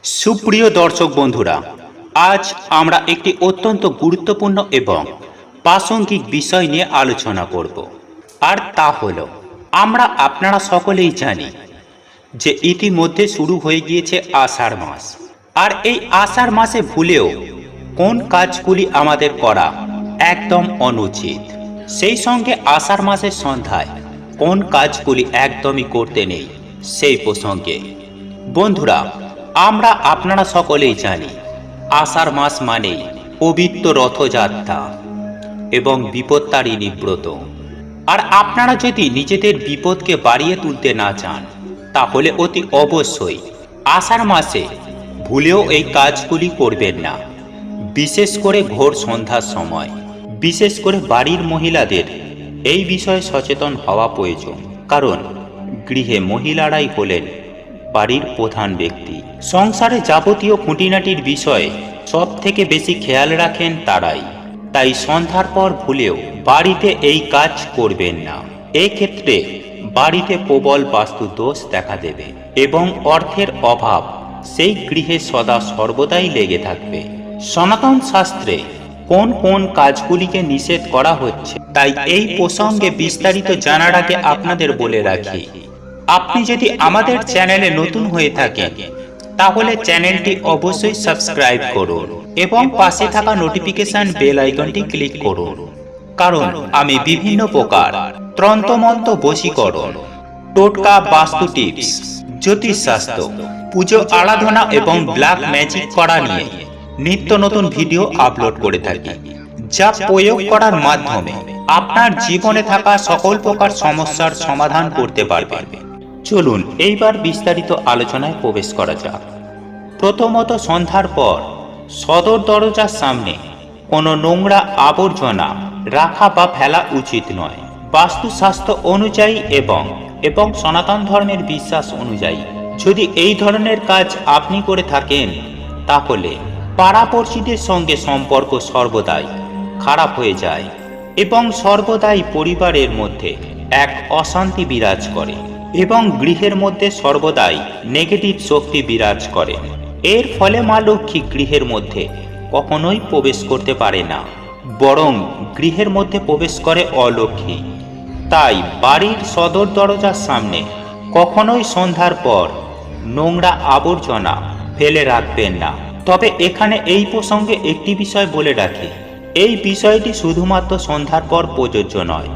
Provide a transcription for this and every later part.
সুপ্রিয় দর্শক বন্ধুরা, আজ আমরা একটি অত্যন্ত গুরুত্বপূর্ণ এবং প্রাসঙ্গিক বিষয় নিয়ে আলোচনা করব। আর তা হলো, আপনারা সকলেই জানি যে ইতিমধ্যে শুরু হয়ে গিয়েছে আষাঢ় মাস। আর এই আষাঢ় মাসে ভুলেও কোন কাজগুলি আমাদের করা একদম অনুচিত, সেই সঙ্গে আষাঢ় মাসের সন্ধ্যায় কোন কাজগুলি একদমই করতে নেই, সেই প্রসঙ্গে বন্ধুরা, আপনারা সকলেই জানি আষাঢ় মাস মানেই পবিত্র রথযাত্রা এবং বিপত্তারিণী ব্রত। আর আপনারা যদি নিজেদের বিপদকে বাড়িয়ে তুলতে না চান, তাহলে অতি অবশ্যই আষাঢ় মাসে ভুলেও এই কাজগুলি করবেন না। বিশেষ করে ভোর সন্ধ্যার সময়, বিশেষ করে বাড়ির মহিলাদের এই বিষয়ে সচেতন হওয়া প্রয়োজন। কারণ গৃহে মহিলারাই হলেন বাড়ির প্রধান ব্যক্তি। সংসারে যাবতীয় খুঁটিনাটির বিষয়ে সব থেকে বেশি খেয়াল রাখেন তারাই। তাই সন্ধ্যার পর ভুলেও বাড়িতে এই কাজ করবেন না। এক্ষেত্রে বাড়িতে প্রবল বাস্তু দোষ দেখা দেবে এবং অর্থের অভাব সেই গৃহে সদা সর্বদাই লেগে থাকবে। সনাতন শাস্ত্রে কোন কোন কাজগুলিকে নিষেধ করা হচ্ছে, তাই এই প্রসঙ্গে বিস্তারিত জানার আগে আপনাদের বলে রাখি, আপনি যদি আমাদের চ্যানেলে নতুন হয়ে থাকেন, তাহলে চ্যানেলটি অবশ্যই সাবস্ক্রাইব করুন এবং পাশে থাকা নোটিফিকেশন বেল আইকনটি ক্লিক করুন। কারণ আমি বিভিন্ন প্রকার তন্ত্রমন্ত্র, বশীকরণ, টোটকা, বাস্তু টিপস, জ্যোতিষশাস্ত্র, পুজো আরাধনা এবং ব্ল্যাক ম্যাজিক করা নিয়ে নিত্য নতুন ভিডিও আপলোড করে থাকি, যা প্রয়োগ করার মাধ্যমে আপনার জীবনে থাকা সকল প্রকার সমস্যার সমাধান করতে পারবেন। চলুন এইবার বিস্তারিত আলোচনায় প্রবেশ করা যাক। প্রথমত, সন্ধ্যার পর সদর দরজার সামনে কোনো নোংরা আবর্জনা রাখা বা ফেলা উচিত নয়। বাস্তুশাস্ত্র অনুযায়ী এবং সনাতন ধর্মের বিশ্বাস অনুযায়ী যদি এই ধরনের কাজ আপনি করে থাকেন, তাহলে পাড়াপড়শিদের সঙ্গে সম্পর্ক সর্বদাই খারাপ হয়ে যায় এবং সর্বদাই পরিবারের মধ্যে এক অশান্তি বিরাজ করে এবং গৃহের মধ্যে সর্বদাই নেগেটিভ শক্তি বিরাজ করে। এর ফলে মা লক্ষ্মী গৃহের মধ্যে কখনোই প্রবেশ করতে পারে না, বরং গৃহের মধ্যে প্রবেশ করে অলক্ষ্মী। তাই বাড়ির সদর দরজার সামনে কখনোই সন্ধ্যার পর নোংরা আবর্জনা ফেলে রাখবেন না। তবে এখানে এই প্রসঙ্গে একটি বিষয় বলে রাখি, এই বিষয়টি শুধুমাত্র সন্ধ্যার পর প্রযোজ্য নয়,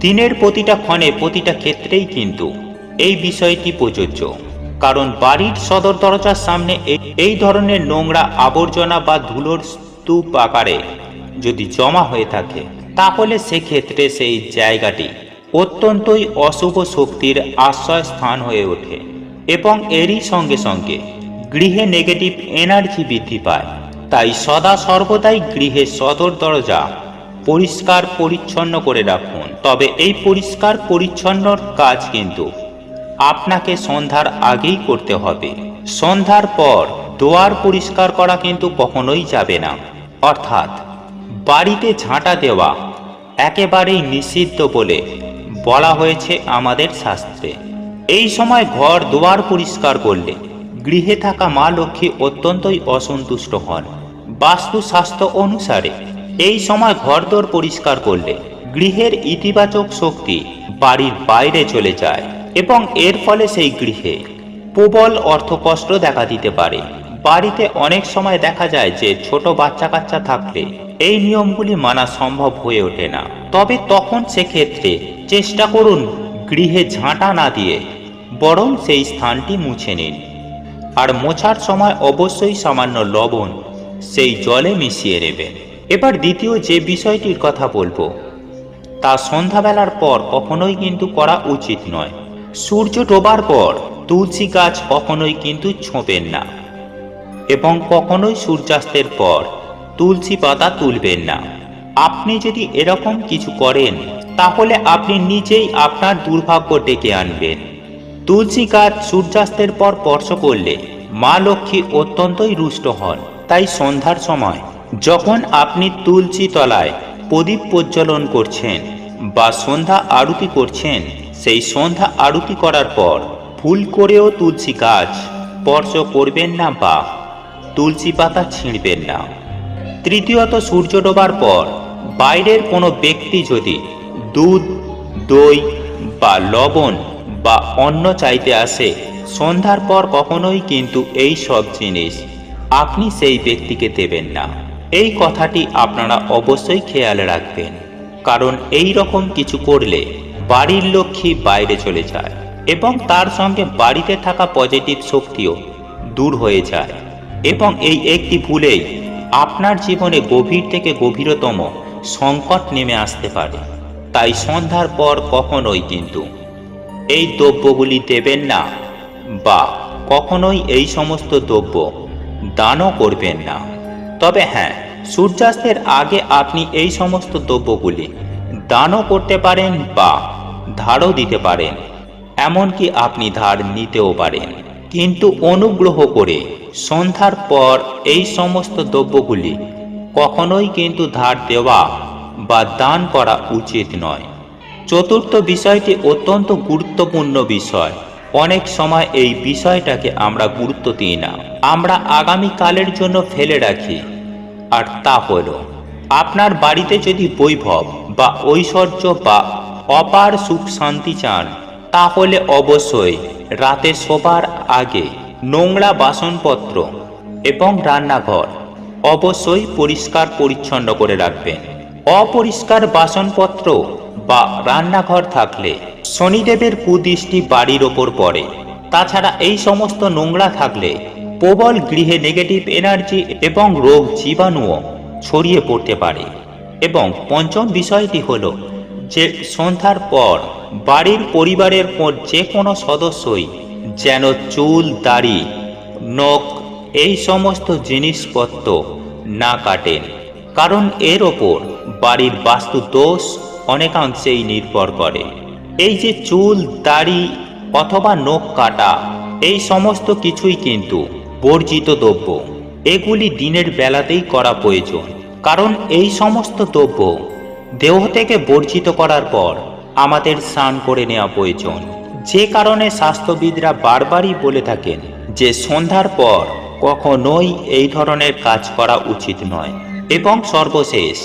দিনের প্রতিটা ক্ষণে প্রতিটা ক্ষেত্রেই কিন্তু এই বিষয়টি প্রযোজ্য। কারণ বাড়ির সদর দরজার সামনে এই ধরনের নোংরা আবর্জনা বা ধুলোর স্তূপ আকারে যদি জমা হয়ে থাকে, তাহলে সেক্ষেত্রে সেই জায়গাটি অত্যন্তই অশুভ শক্তির আশ্রয় স্থান হয়ে ওঠে এবং এরই সঙ্গে সঙ্গে গৃহে নেগেটিভ এনার্জি বৃদ্ধি পায়। তাই সদা সর্বদাই গৃহের সদর দরজা পরিষ্কার পরিচ্ছন্ন করে রাখুন। তবে এই পরিষ্কার পরিচ্ছন্নর কাজ কিন্তু আপনাকে সন্ধ্যার আগেই করতে হবে। সন্ধ্যার পর দুয়ার পরিষ্কার করা কিন্তু কখনোই যাবে না। অর্থাৎ বাড়িতে ঝাঁটা দেওয়া একেবারেই নিষিদ্ধ বলে বলা হয়েছে আমাদের শাস্ত্রে। এই সময় ঘর দুয়ার পরিষ্কার করলে গৃহে থাকা মা লক্ষ্মী অত্যন্তই অসন্তুষ্ট হন। বাস্তুশাস্ত্র অনুসারে এই সময় ঘরদোর পরিষ্কার করলে গৃহের ইতিবাচক শক্তি বাড়ির বাইরে চলে যায় এবং এর ফলে সেই গৃহে প্রবল অর্থকষ্ট দেখা দিতে পারে। বাড়িতে অনেক সময় দেখা যায় যে ছোট বাচ্চা কাচ্চা থাকলে এই নিয়মগুলি মানা সম্ভব হয়ে ওঠে না। তবে তখন সেক্ষেত্রে চেষ্টা করুন গৃহে ঝাঁটা না দিয়ে বরং সেই স্থানটি মুছে নিন। আর মোছার সময় অবশ্যই সামান্য লবণ সেই জলে মিশিয়ে নেবেন। এবার দ্বিতীয় যে বিষয়টির কথা বলবো, তা সন্ধ্যাবেলার পর কখনোই কিন্তু করা উচিত নয়। সূর্য ডোবার পর তুলসী গাছ কখনোই কিন্তু ছোঁবেন না এবং কখনোই সূর্যাস্তের পর তুলসী পাতা তুলবেন না। আপনি যদি এরকম কিছু করেন, তাহলে আপনি নিজেই আপনার দুর্ভাগ্য ডেকে আনবেন। তুলসী গাছ সূর্যাস্তের পর স্পর্শ করলে মা লক্ষ্মী অত্যন্তই রুষ্ট হন। তাই সন্ধ্যার সময় যখন আপনি তুলসী তলায় প্রদীপ প্রজ্বলন করছেন বা সন্ধ্যা আরতি করছেন, সেই সন্ধ্যা আরতি করার পর ভুল করেও তুলসী গাছ স্পর্শ করবেন না বা তুলসী পাতা ছিঁড়বেন না। তৃতীয়ত, সূর্য ডোবার পর বাইরের কোনো ব্যক্তি যদি দুধ, দই বা লবণ বা অন্ন চাইতে আসে, সন্ধ্যার পর কখনোই কিন্তু এই সব জিনিস আপনি সেই ব্যক্তিকে দেবেন না। এই কথাটি আপনারা অবশ্যই খেয়াল রাখবেন, কারণ এই রকম কিছু করলে বাড়ির লক্ষ্মী বাইরে চলে যায় এবং তার সঙ্গে বাড়িতে থাকা পজিটিভ শক্তিও দূর হয়ে যায় এবং এই একটি ভুলেই আপনার জীবনে গভীর থেকে গভীরতম সংকট নেমে আসতে পারে। তাই সন্ধ্যার পর কখনোই কিন্তু এই দ্রব্যগুলি দেবেন না বা কখনোই এই সমস্ত দ্রব্য দানও করবেন না। তবে হ্যাঁ, সূর্যাস্তের আগে আপনি এই সমস্ত দ্রব্যগুলি দানও করতে পারেন বা ধারও দিতে পারেন, এমনকি আপনি ধার নিতেও পারেন। কিন্তু অনুগ্রহ করে সন্ধ্যার পর এই সমস্ত দ্রব্যগুলি কখনোই কিন্তু ধার দেওয়া বা দান করা উচিত নয়। চতুর্থ বিষয়টি অত্যন্ত গুরুত্বপূর্ণ বিষয়। অনেক সময় এই বিষয়টাকে আমরা গুরুত্ব দিই না, আমরা আগামীকালের জন্য ফেলে রাখি। আর তা হলো, আপনার বাড়িতে যদি বৈভব বা ঐশ্বর্য বা অপার সুখ শান্তি চান, তাহলে অবশ্যই রাতে শোবার আগে নোংরা বাসনপত্র এবং রান্নাঘর অবশ্যই পরিষ্কার পরিচ্ছন্ন করে রাখবেন। অপরিষ্কার বাসনপত্র বা রান্নাঘর থাকলে শনিদেবের কুদৃষ্টি বাড়ির ওপর পড়ে। তাছাড়া এই সমস্ত নোংরা থাকলে প্রবল গৃহে নেগেটিভ এনার্জি এবং রোগ জীবাণুও ছড়িয়ে পড়তে পারে। এবং পঞ্চম বিষয়টি হলো যে সন্ধ্যার পর বাড়ির পরিবারের যে কোনো সদস্যই যেন চুল, দাড়ি, নখ এই সমস্ত জিনিসপত্র না কাটেন, কারণ এর ওপর বাড়ির বাস্তু দোষ অনেকাংশেই নির্ভর করে। এই যে চুল, দাড়ি অথবা নখ কাটা, এই সমস্ত কিছুই কিন্তু বর্জিত দ্রব্য। এগুলি দিনের বেলাতেই করা প্রয়োজন, কারণ এই সমস্ত দ্রব্য দেহ থেকে বর্জিত করার পর আমাদের স্নান করে নেওয়া প্রয়োজন। যে কারণে স্বাস্থ্যবিদরা বারবারই বলে থাকেন যে সন্ধ্যার পর কখনোই এই ধরনের কাজ করা উচিত নয়। এবং সর্বশেষ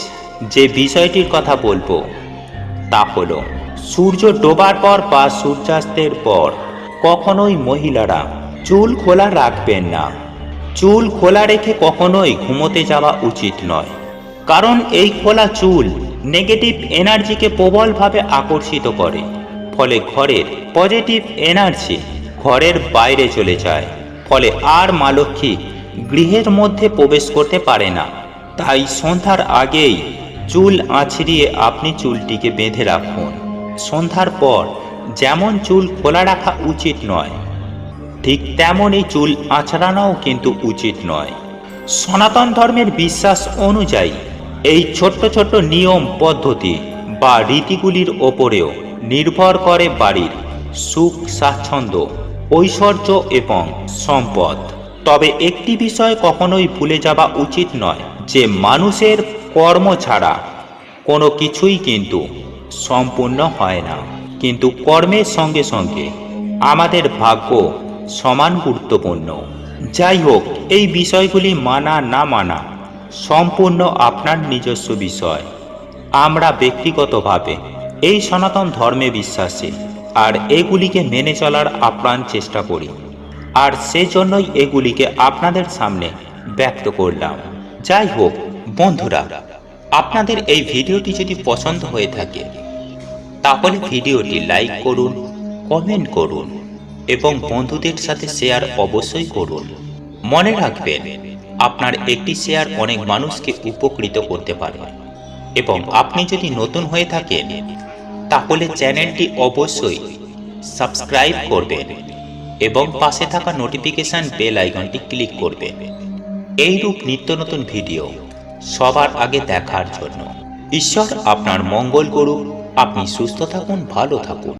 যে বিষয়টির কথা বলবো তা হলো, সূর্য ডোবার পর বা সূর্যাস্তের পর কখনোই মহিলারা চুল খোলা রাখবেন না। চুল খোলা রেখে কখনোই ঘুমোতে যাওয়া উচিত নয়, কারণ এই খোলা চুল নেগেটিভ এনার্জিকে প্রবলভাবে আকর্ষিত করে, ফলে ঘরের পজিটিভ এনার্জি ঘরের বাইরে চলে যায়, ফলে আর মা লক্ষ্মী গৃহের মধ্যে প্রবেশ করতে পারে না। তাই সন্ধ্যার আগেই চুল আঁচড়িয়ে আপনি চুলটিকে বেঁধে রাখুন। সন্ধ্যার পর যেমন চুল খোলা রাখা উচিত নয়, ঠিক তেমনই চুল আঁচড়ানোও কিন্তু উচিত নয়। সনাতন ধর্মের বিশ্বাস অনুযায়ী এই ছোট্ট ছোট্ট নিয়ম পদ্ধতি বা রীতিগুলির ওপরেও নির্ভর করে বাড়ির সুখ, স্বাচ্ছন্দ্য, ঐশ্বর্য এবং সম্পদ। তবে একটি বিষয় কখনোই ভুলে যাওয়া উচিত নয় যে মানুষের কর্ম ছাড়া কোনো কিছুই কিন্তু সম্পূর্ণ হয় না, কিন্তু কর্মের সঙ্গে সঙ্গে আমাদের ভাগ্য সমান গুরুত্বপূর্ণ। যাই হোক, এই বিষয়গুলি মানা না মানা সম্পূর্ণ আপনার নিজস্ব বিষয়। আমরা ব্যক্তিগতভাবে এই সনাতন ধর্মে বিশ্বাসী, আর এগুলিকে মেনে চলার আপ্রাণ চেষ্টা করি, আর সেজন্যই এগুলিকে আপনাদের সামনে ব্যক্ত করলাম। যাই হোক বন্ধুরা, আপনাদের এই ভিডিওটি যদি পছন্দ হয়ে থাকে তাহলে ভিডিওটি লাইক করুন, কমেন্ট করুন এবং বন্ধুদের সাথে শেয়ার অবশ্যই করুন। মনে রাখবেন, আপনার একটি শেয়ার অনেক মানুষকে উপকৃত করতে পারে। এবং আপনি যদি নতুন হয়ে থাকেন তাহলে চ্যানেলটি অবশ্যই সাবস্ক্রাইব করবেন এবং পাশে থাকা নোটিফিকেশন বেল আইকনটি ক্লিক করবেন এইরূপ নিত্য নতুন ভিডিও সবার আগে দেখার জন্য। ঈশ্বর আপনার মঙ্গল করুক। আপনি সুস্থ থাকুন, ভালো থাকুন।